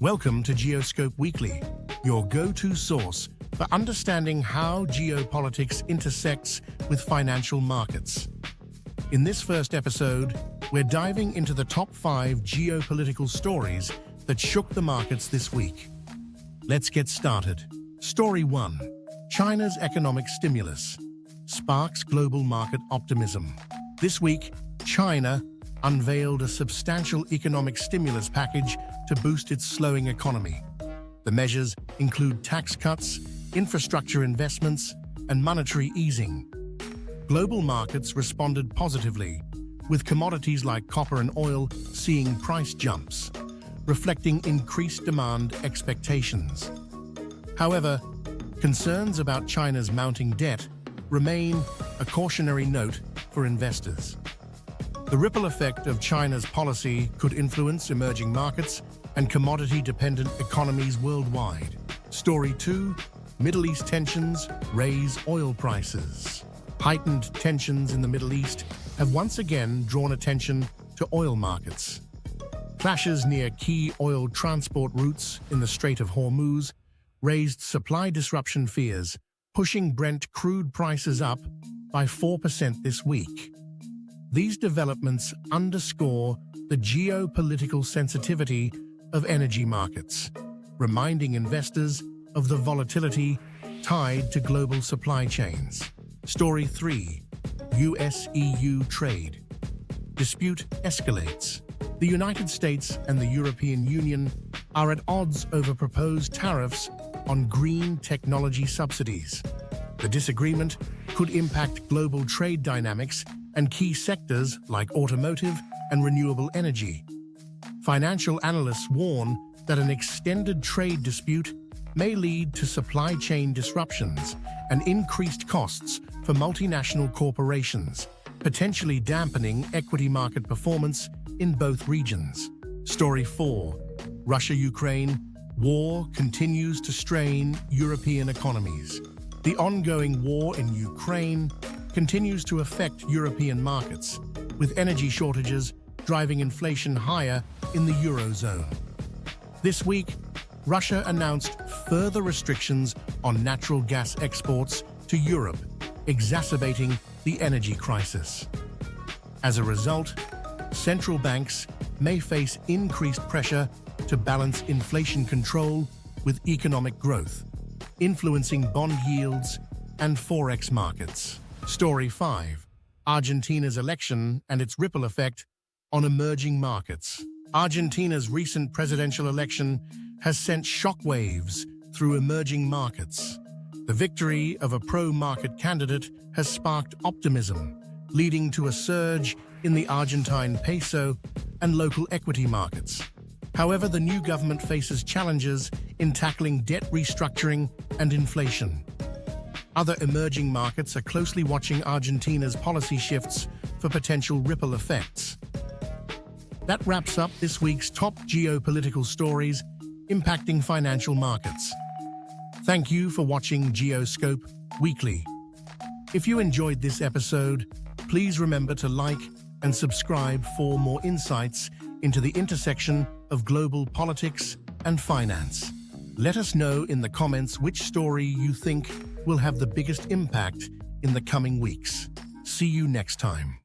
Welcome to Geoscope Weekly, your go-to source for understanding how geopolitics intersects with financial markets. In this first episode, we're diving into the top 5 geopolitical stories that shook the markets this week. Let's get started. Story 1. China's economic stimulus sparks global market optimism. This week, China unveiled a substantial economic stimulus package to boost its slowing economy. The measures include tax cuts, infrastructure investments, and monetary easing. Global markets responded positively, with commodities like copper and oil seeing price jumps, reflecting increased demand expectations. However, concerns about China's mounting debt remain a cautionary note for investors. The ripple effect of China's policy could influence emerging markets and commodity-dependent economies worldwide. Story 2. Middle East tensions raise oil prices. Heightened tensions in the Middle East have once again drawn attention to oil markets. Clashes near key oil transport routes in the Strait of Hormuz raised supply disruption fears, pushing Brent crude prices up by 4% this week. These developments underscore the geopolitical sensitivity of energy markets, reminding investors of the volatility tied to global supply chains. Story 3. US-EU trade dispute escalates. The United States and the European Union are at odds over proposed tariffs on green technology subsidies. The disagreement could impact global trade dynamics and key sectors like automotive and renewable energy. Financial analysts warn that an extended trade dispute may lead to supply chain disruptions and increased costs for multinational corporations, potentially dampening equity market performance in both regions. Story 4. Russia-Ukraine war continues to strain European economies. The ongoing war in Ukraine continues to affect European markets, with energy shortages driving inflation higher in the Eurozone. This week, Russia announced further restrictions on natural gas exports to Europe, exacerbating the energy crisis. As a result, central banks may face increased pressure to balance inflation control with economic growth, influencing bond yields and forex markets. Story 5. Argentina's election and its ripple effect on emerging markets. Argentina's recent presidential election has sent shockwaves through emerging markets. The victory of a pro-market candidate has sparked optimism, leading to a surge in the Argentine peso and local equity markets. However, the new government faces challenges in tackling debt restructuring and inflation. Other emerging markets are closely watching Argentina's policy shifts for potential ripple effects. That wraps up this week's top geopolitical stories impacting financial markets. Thank you for watching Geoscope Weekly. If you enjoyed this episode, please remember to like and subscribe for more insights into the intersection of global politics and finance. Let us know in the comments which story you think will have the biggest impact in the coming weeks. See you next time.